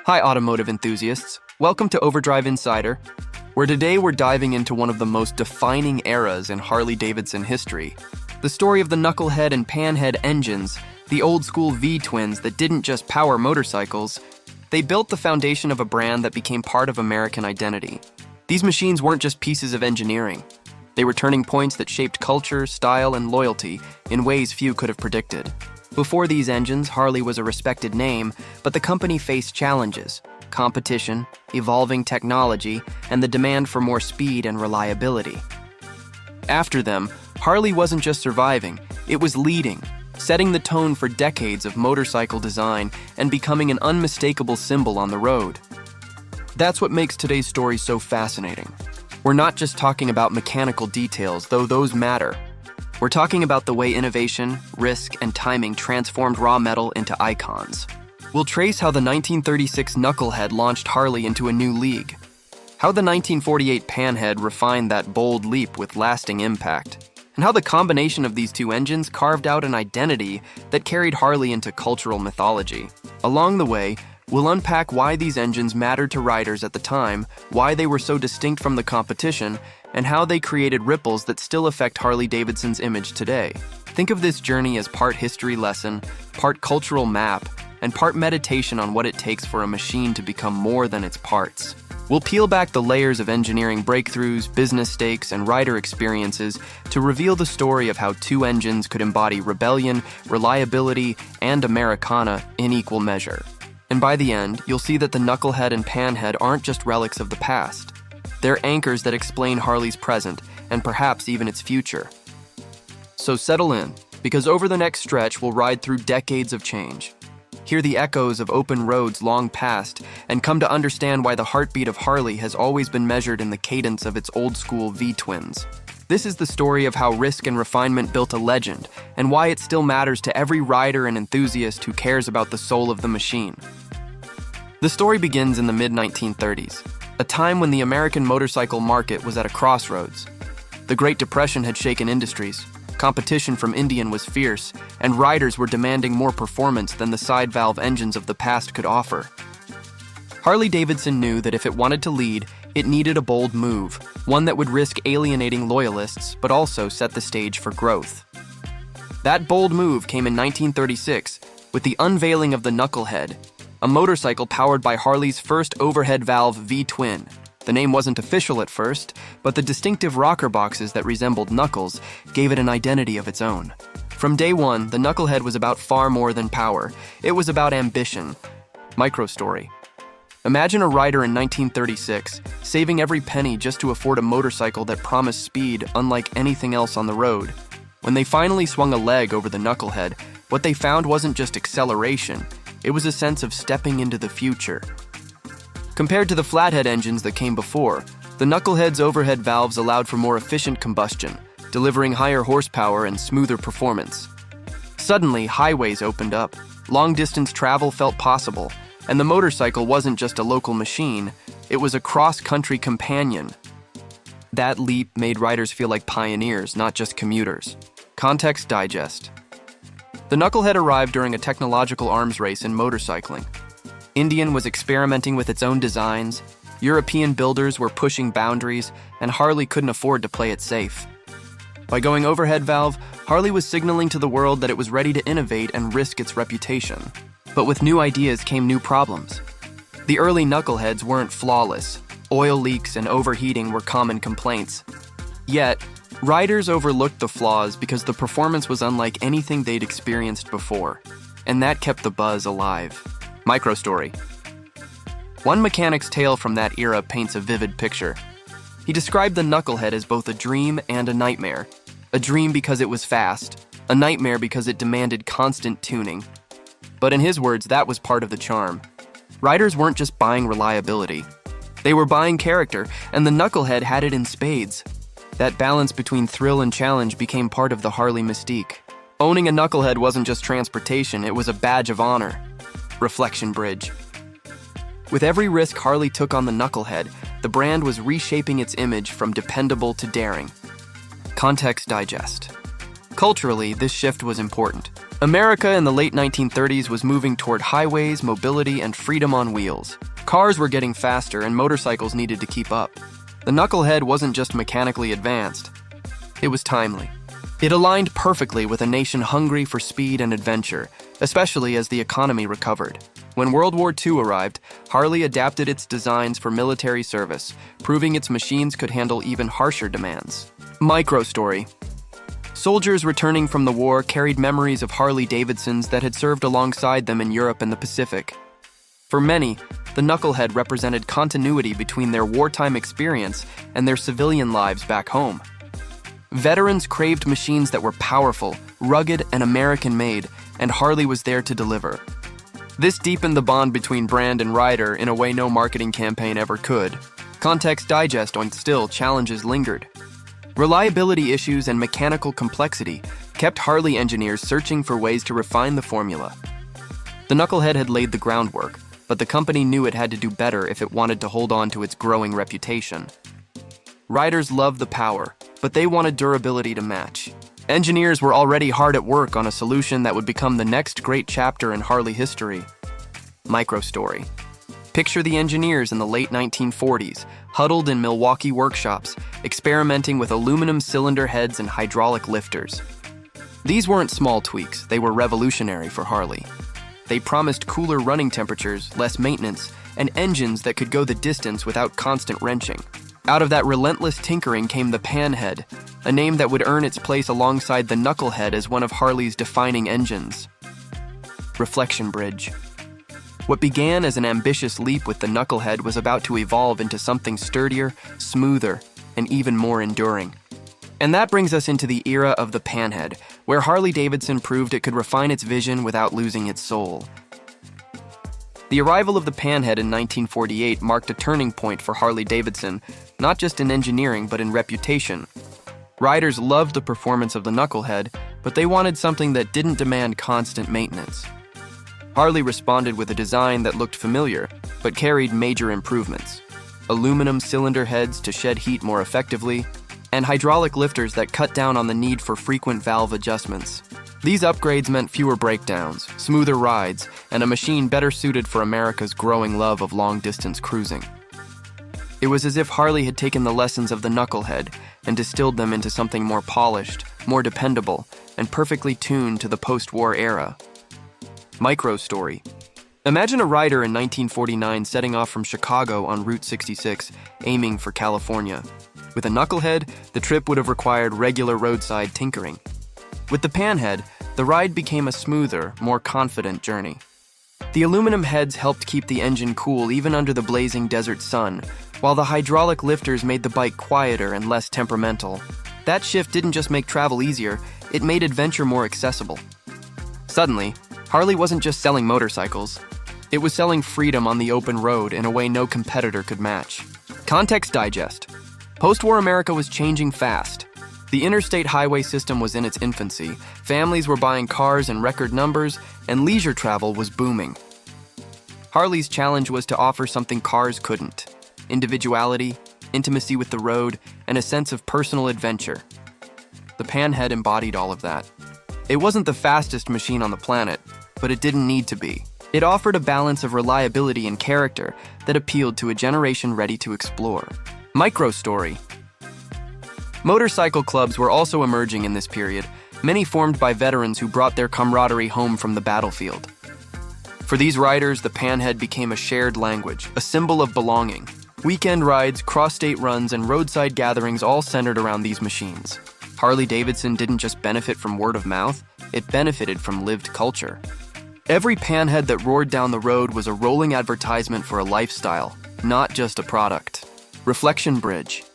Hi, automotive enthusiasts. Welcome to Overdrive Insider, where today we're diving into one of the most defining eras in Harley-Davidson history. The story of the Knucklehead and Panhead engines, the old-school V-twins that didn't just power motorcycles, they built the foundation of a brand that became part of American identity. These machines weren't just pieces of engineering. They were turning points that shaped culture, style, and loyalty in ways few could have predicted. Before these engines, Harley was a respected name, but the company faced challenges: competition, evolving technology, and the demand for more speed and reliability. After them, Harley wasn't just surviving, it was leading, setting the tone for decades of motorcycle design and becoming an unmistakable symbol on the road. That's what makes today's story so fascinating. We're not just talking about mechanical details, though those matter. We're talking about the way innovation, risk, and timing transformed raw metal into icons. We'll trace how the 1936 Knucklehead launched Harley into a new league, how the 1948 Panhead refined that bold leap with lasting impact, and how the combination of these two engines carved out an identity that carried Harley into cultural mythology. Along the way, we'll unpack why these engines mattered to riders at the time, why they were so distinct from the competition, and how they created ripples that still affect Harley-Davidson's image today. Think of this journey as part history lesson, part cultural map, and part meditation on what it takes for a machine to become more than its parts. We'll peel back the layers of engineering breakthroughs, business stakes, and rider experiences to reveal the story of how two engines could embody rebellion, reliability, and Americana in equal measure. And by the end, you'll see that the Knucklehead and Panhead aren't just relics of the past. They're anchors that explain Harley's present, and perhaps even its future. So settle in, because over the next stretch we'll ride through decades of change, hear the echoes of open roads long past, and come to understand why the heartbeat of Harley has always been measured in the cadence of its old-school V-twins. This is the story of how risk and refinement built a legend, and why it still matters to every rider and enthusiast who cares about the soul of the machine. The story begins in the mid-1930s, a time when the American motorcycle market was at a crossroads. The Great Depression had shaken industries, competition from Indian was fierce, and riders were demanding more performance than the side-valve engines of the past could offer. Harley-Davidson knew that if it wanted to lead, it needed a bold move, one that would risk alienating loyalists but also set the stage for growth. That bold move came in 1936 with the unveiling of the Knucklehead, a motorcycle powered by Harley's first overhead valve V-twin. The name wasn't official at first, but the distinctive rocker boxes that resembled knuckles gave it an identity of its own. From day one, the Knucklehead was about far more than power. It was about ambition. Microstory. Imagine a rider in 1936 saving every penny just to afford a motorcycle that promised speed unlike anything else on the road. When they finally swung a leg over the Knucklehead, what they found wasn't just acceleration. It was a sense of stepping into the future. Compared to the flathead engines that came before, the Knucklehead's overhead valves allowed for more efficient combustion, delivering higher horsepower and smoother performance. Suddenly, highways opened up, long-distance travel felt possible, and the motorcycle wasn't just a local machine, it was a cross-country companion. That leap made riders feel like pioneers, not just commuters. Context Digest. The Knucklehead arrived during a technological arms race in motorcycling. Indian was experimenting with its own designs, European builders were pushing boundaries, and Harley couldn't afford to play it safe. By going overhead valve, Harley was signaling to the world that it was ready to innovate and risk its reputation. But with new ideas came new problems. The early Knuckleheads weren't flawless. Oil leaks and overheating were common complaints. Yet, riders overlooked the flaws because the performance was unlike anything they'd experienced before, and that kept the buzz alive. Microstory. One mechanic's tale from that era paints a vivid picture. He described the Knucklehead as both a dream and a nightmare. A dream because it was fast, a nightmare because it demanded constant tuning. But in his words, that was part of the charm. Riders weren't just buying reliability. They were buying character, and the Knucklehead had it in spades. That balance between thrill and challenge became part of the Harley mystique. Owning a Knucklehead wasn't just transportation, it was a badge of honor. Reflection Bridge. With every risk Harley took on the Knucklehead, the brand was reshaping its image from dependable to daring. Context Digest. Culturally, this shift was important. America in the late 1930s was moving toward highways, mobility, and freedom on wheels. Cars were getting faster and motorcycles needed to keep up. The knucklehead wasn't just mechanically advanced, it was timely. It aligned perfectly with a nation hungry for speed and adventure, especially as the economy recovered. When World War II arrived, Harley adapted its designs for military service, proving its machines could handle even harsher demands. Microstory. Soldiers returning from the war carried memories of Harley-Davidsons that had served alongside them in Europe and the Pacific. For many, the knucklehead represented continuity between their wartime experience and their civilian lives back home. Veterans craved machines that were powerful, rugged, and American-made, and Harley was there to deliver. This deepened the bond between brand and rider in a way no marketing campaign ever could. Context Digest on still challenges lingered. Reliability issues and mechanical complexity kept Harley engineers searching for ways to refine the formula. The knucklehead had laid the groundwork, but the company knew it had to do better if it wanted to hold on to its growing reputation. Riders loved the power, but they wanted durability to match. Engineers were already hard at work on a solution that would become the next great chapter in Harley history. Microstory. Picture the engineers in the late 1940s, huddled in Milwaukee workshops, experimenting with aluminum cylinder heads and hydraulic lifters. These weren't small tweaks, they were revolutionary for Harley. They promised cooler running temperatures, less maintenance, and engines that could go the distance without constant wrenching. Out of that relentless tinkering came the Panhead, a name that would earn its place alongside the knucklehead as one of Harley's defining engines. Reflection bridge. What began as an ambitious leap with the knucklehead was about to evolve into something sturdier, smoother, and even more enduring. And that brings us into the era of the Panhead, where Harley-Davidson proved it could refine its vision without losing its soul. The arrival of the Panhead in 1948 marked a turning point for Harley-Davidson, not just in engineering but in reputation. Riders loved the performance of the knucklehead, but they wanted something that didn't demand constant maintenance. Harley responded with a design that looked familiar, but carried major improvements. Aluminum cylinder heads to shed heat more effectively, and hydraulic lifters that cut down on the need for frequent valve adjustments. These upgrades meant fewer breakdowns, smoother rides, and a machine better suited for America's growing love of long-distance cruising. It was as if Harley had taken the lessons of the knucklehead and distilled them into something more polished, more dependable, and perfectly tuned to the post-war era. Microstory. Imagine a rider in 1949 setting off from Chicago on Route 66, aiming for California. With a knucklehead, the trip would have required regular roadside tinkering. With the Panhead, the ride became a smoother, more confident journey. The aluminum heads helped keep the engine cool even under the blazing desert sun, while the hydraulic lifters made the bike quieter and less temperamental. That shift didn't just make travel easier, it made adventure more accessible. Suddenly, Harley wasn't just selling motorcycles. It was selling freedom on the open road in a way no competitor could match. Context Digest. Post-war America was changing fast. The interstate highway system was in its infancy, families were buying cars in record numbers, and leisure travel was booming. Harley's challenge was to offer something cars couldn't: individuality, intimacy with the road, and a sense of personal adventure. The Panhead embodied all of that. It wasn't the fastest machine on the planet, but it didn't need to be. It offered a balance of reliability and character that appealed to a generation ready to explore. Microstory. Motorcycle clubs were also emerging in this period, many formed by veterans who brought their camaraderie home from the battlefield. For these riders, the Panhead became a shared language, a symbol of belonging. Weekend rides, cross-state runs, and roadside gatherings all centered around these machines. Harley-Davidson didn't just benefit from word of mouth, it benefited from lived culture. Every Panhead that roared down the road was a rolling advertisement for a lifestyle, not just a product. Reflection bridge.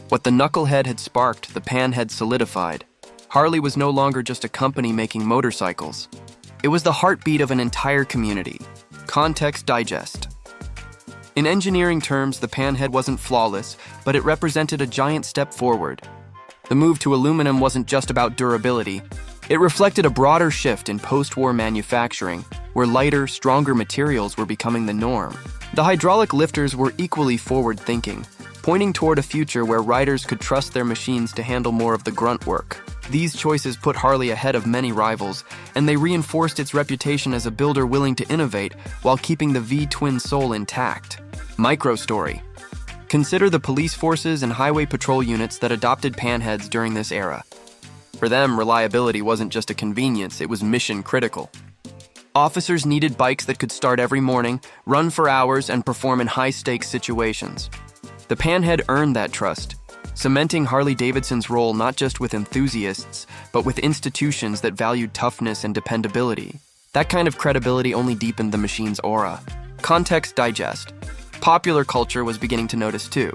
What the knucklehead had sparked, the Panhead solidified. Harley was no longer just a company making motorcycles. It was the heartbeat of an entire community. Context Digest. In engineering terms, the Panhead wasn't flawless, but it represented a giant step forward. The move to aluminum wasn't just about durability. It reflected a broader shift in post-war manufacturing, where lighter, stronger materials were becoming the norm. The hydraulic lifters were equally forward-thinking, pointing toward a future where riders could trust their machines to handle more of the grunt work. These choices put Harley ahead of many rivals, and they reinforced its reputation as a builder willing to innovate while keeping the V-twin soul intact. Microstory. Consider the police forces and highway patrol units that adopted Panheads during this era. For them, reliability wasn't just a convenience, it was mission critical. Officers needed bikes that could start every morning, run for hours, and perform in high-stakes situations. The Panhead earned that trust, cementing Harley-Davidson's role not just with enthusiasts, but with institutions that valued toughness and dependability. That kind of credibility only deepened the machine's aura. Context digest. Popular culture was beginning to notice too.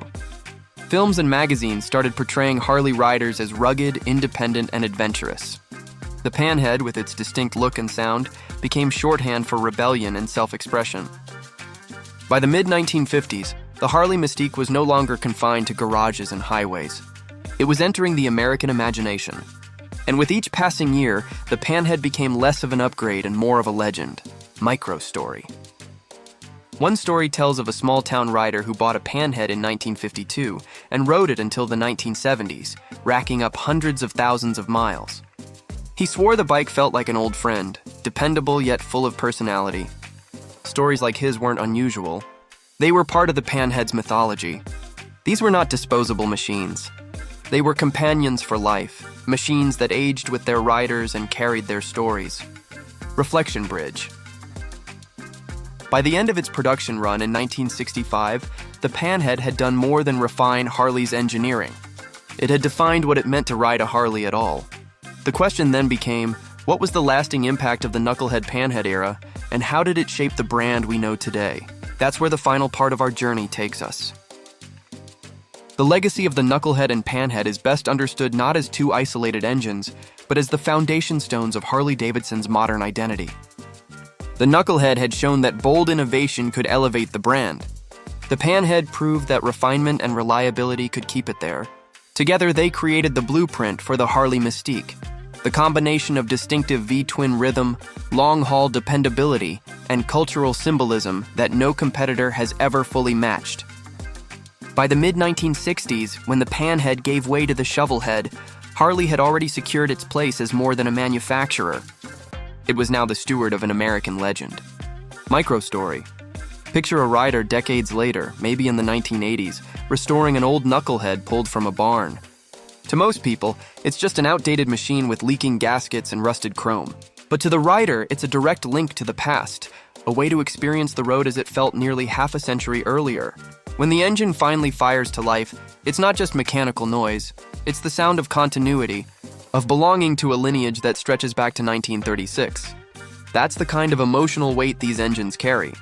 Films and magazines started portraying Harley riders as rugged, independent, and adventurous. The Panhead, with its distinct look and sound, became shorthand for rebellion and self-expression. By the mid-1950s, the Harley mystique was no longer confined to garages and highways. It was entering the American imagination. And with each passing year, the Panhead became less of an upgrade and more of a legend. Microstory. One story tells of a small-town rider who bought a Panhead in 1952 and rode it until the 1970s, racking up hundreds of thousands of miles. He swore the bike felt like an old friend, dependable yet full of personality. Stories like his weren't unusual. They were part of the Panhead's mythology. These were not disposable machines. They were companions for life, machines that aged with their riders and carried their stories. Reflection bridge. By the end of its production run in 1965, the Panhead had done more than refine Harley's engineering. It had defined what it meant to ride a Harley at all. The question then became, what was the lasting impact of the Knucklehead Panhead era, and how did it shape the brand we know today? That's where the final part of our journey takes us. The legacy of the Knucklehead and Panhead is best understood not as two isolated engines, but as the foundation stones of Harley-Davidson's modern identity. The Knucklehead had shown that bold innovation could elevate the brand. The Panhead proved that refinement and reliability could keep it there. Together, they created the blueprint for the Harley mystique, the combination of distinctive V-twin rhythm, long-haul dependability, and cultural symbolism that no competitor has ever fully matched. By the mid-1960s, when the Panhead gave way to the Shovelhead, Harley had already secured its place as more than a manufacturer. It was now the steward of an American legend. Microstory. Picture a rider decades later, maybe in the 1980s, restoring an old Knucklehead pulled from a barn. To most people, it's just an outdated machine with leaking gaskets and rusted chrome. But to the rider, it's a direct link to the past, a way to experience the road as it felt nearly half a century earlier. When the engine finally fires to life, it's not just mechanical noise, it's the sound of continuity, of belonging to a lineage that stretches back to 1936. That's the kind of emotional weight these engines carry.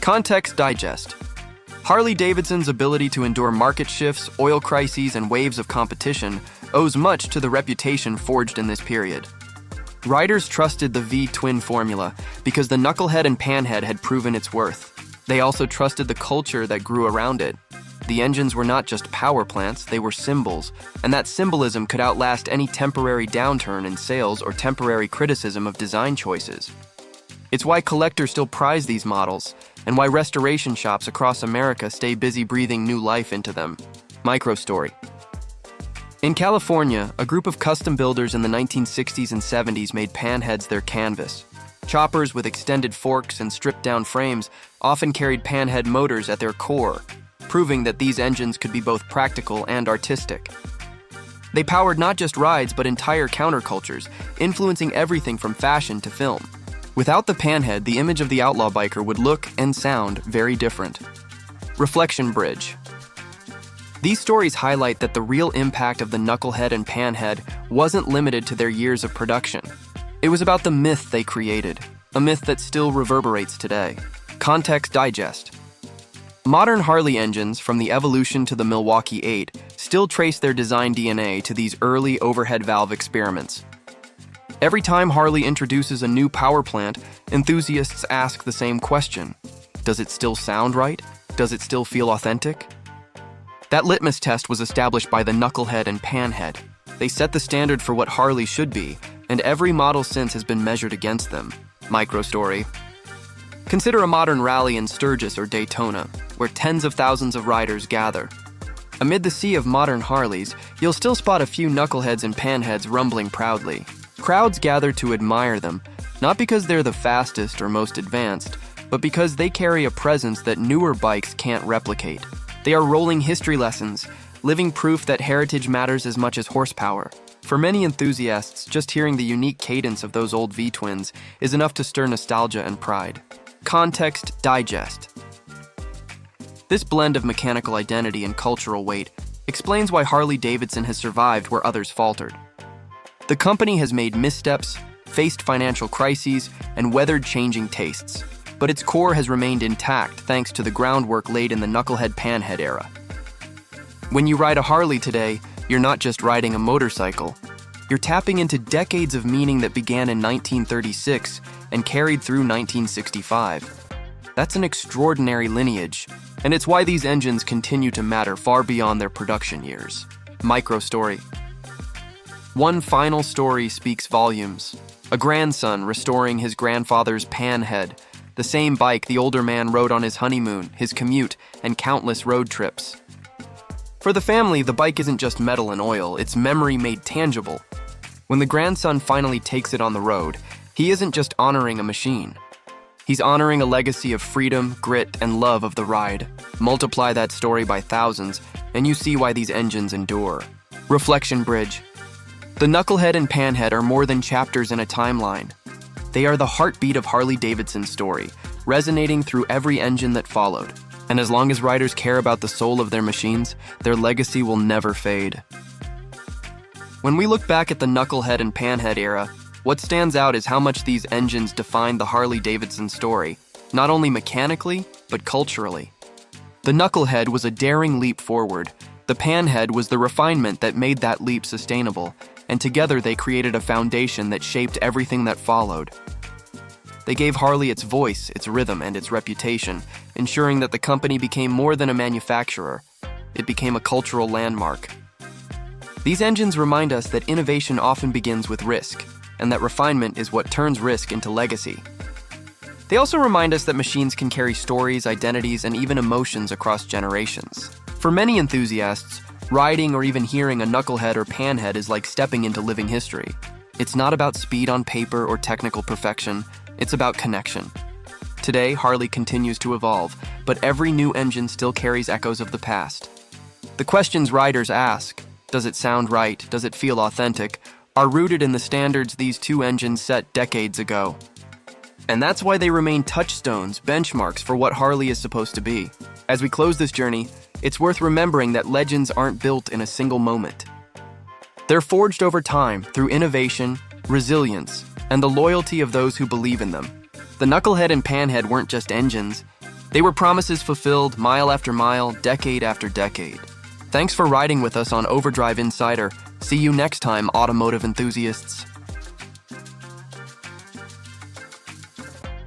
Context digest. Harley-Davidson's ability to endure market shifts, oil crises, and waves of competition owes much to the reputation forged in this period. Riders trusted the V-twin formula because the Knucklehead and Panhead had proven its worth. They also trusted the culture that grew around it. The engines were not just power plants, they were symbols, and that symbolism could outlast any temporary downturn in sales or temporary criticism of design choices. It's why collectors still prize these models, and why restoration shops across America stay busy breathing new life into them. Microstory. In California, a group of custom builders in the 1960s and 70s made Panheads their canvas. Choppers with extended forks and stripped-down frames often carried Panhead motors at their core, proving that these engines could be both practical and artistic. They powered not just rides but entire countercultures, influencing everything from fashion to film. Without the Panhead, the image of the outlaw biker would look and sound very different. Reflection bridge. These stories highlight that the real impact of the Knucklehead and Panhead wasn't limited to their years of production. It was about the myth they created, a myth that still reverberates today. Context digest. Modern Harley engines, from the Evolution to the Milwaukee 8, still trace their design DNA to these early overhead valve experiments. Every time Harley introduces a new power plant, enthusiasts ask the same question. Does it still sound right? Does it still feel authentic? That litmus test was established by the Knucklehead and Panhead. They set the standard for what Harley should be, and every model since has been measured against them. Microstory. Consider a modern rally in Sturgis or Daytona, where tens of thousands of riders gather. Amid the sea of modern Harleys, you'll still spot a few knuckleheads and panheads rumbling proudly. Crowds gather to admire them, not because they're the fastest or most advanced, but because they carry a presence that newer bikes can't replicate. They are rolling history lessons, living proof that heritage matters as much as horsepower. For many enthusiasts, just hearing the unique cadence of those old V-twins is enough to stir nostalgia and pride. Context Digest. This blend of mechanical identity and cultural weight explains why Harley-Davidson has survived where others faltered. The company has made missteps, faced financial crises, and weathered changing tastes, but its core has remained intact thanks to the groundwork laid in the knucklehead panhead era. When you ride a Harley today, you're not just riding a motorcycle. You're tapping into decades of meaning that began in 1936 and carried through 1965. That's an extraordinary lineage, and it's why these engines continue to matter far beyond their production years. Micro story. One final story speaks volumes. A grandson restoring his grandfather's Panhead, the same bike the older man rode on his honeymoon, his commute, and countless road trips. For the family, the bike isn't just metal and oil, it's memory made tangible. When the grandson finally takes it on the road, he isn't just honoring a machine. He's honoring a legacy of freedom, grit, and love of the ride. Multiply that story by thousands, and you see why these engines endure. Reflection Bridge. The knucklehead and panhead are more than chapters in a timeline. They are the heartbeat of Harley-Davidson's story, resonating through every engine that followed. And as long as riders care about the soul of their machines, their legacy will never fade. When we look back at the knucklehead and panhead era, what stands out is how much these engines defined the Harley-Davidson story, not only mechanically, but culturally. The knucklehead was a daring leap forward. The panhead was the refinement that made that leap sustainable, and together they created a foundation that shaped everything that followed. They gave Harley its voice, its rhythm, and its reputation, ensuring that the company became more than a manufacturer. It became a cultural landmark. These engines remind us that innovation often begins with risk, and that refinement is what turns risk into legacy. They also remind us that machines can carry stories, identities, and even emotions across generations. For many enthusiasts, riding or even hearing a knucklehead or panhead is like stepping into living history. It's not about speed on paper or technical perfection, it's about connection. Today, Harley continues to evolve, but every new engine still carries echoes of the past. The questions riders ask, does it sound right, does it feel authentic, are rooted in the standards these two engines set decades ago. And that's why they remain touchstones, benchmarks for what Harley is supposed to be. As we close this journey, it's worth remembering that legends aren't built in a single moment. They're forged over time through innovation, resilience, and the loyalty of those who believe in them. The knucklehead and panhead weren't just engines. They were promises fulfilled mile after mile, decade after decade. Thanks for riding with us on Overdrive Insider. See you next time, automotive enthusiasts.